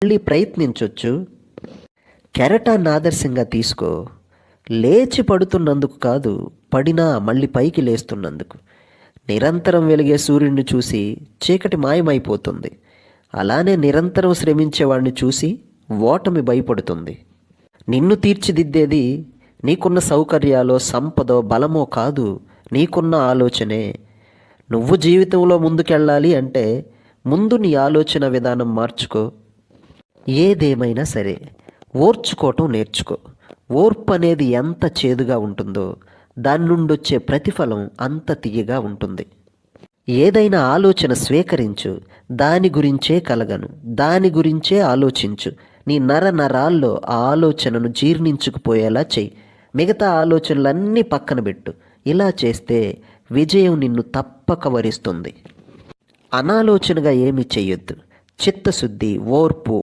మళ్ళీ ప్రయత్నించొచ్చు. కెరటాన్ని ఆదర్శంగా తీసుకో. లేచి పడుతున్నందుకు కాదు, పడినా మళ్ళీ పైకి లేస్తున్నందుకు. నిరంతరం వెలిగే సూర్యుడిని చూసి చీకటి మాయమైపోతుంది. అలానే నిరంతరం శ్రమించేవాడిని చూసి ఓటమి భయపడుతుంది. నిన్ను తీర్చిదిద్దేది నీకున్న సౌకర్యాలో, సంపదో, బలమో కాదు, నీకున్న ఆలోచనే. నువ్వు జీవితంలో ముందుకెళ్ళాలి అంటే ముందు నీ ఆలోచన విధానం మార్చుకో. ఏదేమైనా సరే ఓర్చుకోవటం నేర్చుకో. ఓర్పు అనేది ఎంత చేదుగా ఉంటుందో దాని నుండి వచ్చే ప్రతిఫలం అంత తియ్యగా ఉంటుంది. ఏదైనా ఆలోచన స్వీకరించు, దాని గురించే కలగను, దాని గురించే ఆలోచించు. నీ నరాల్లో ఆ ఆలోచనను జీర్ణించుకుపోయేలా చెయ్యి. మిగతా ఆలోచనలన్నీ పక్కన పెట్టు. ఇలా చేస్తే విజయం నిన్ను తప్పక వరిస్తుంది. అనాలోచనగా ఏమీ చెయ్యొద్దు. చిత్తశుద్ధి, ఓర్పు,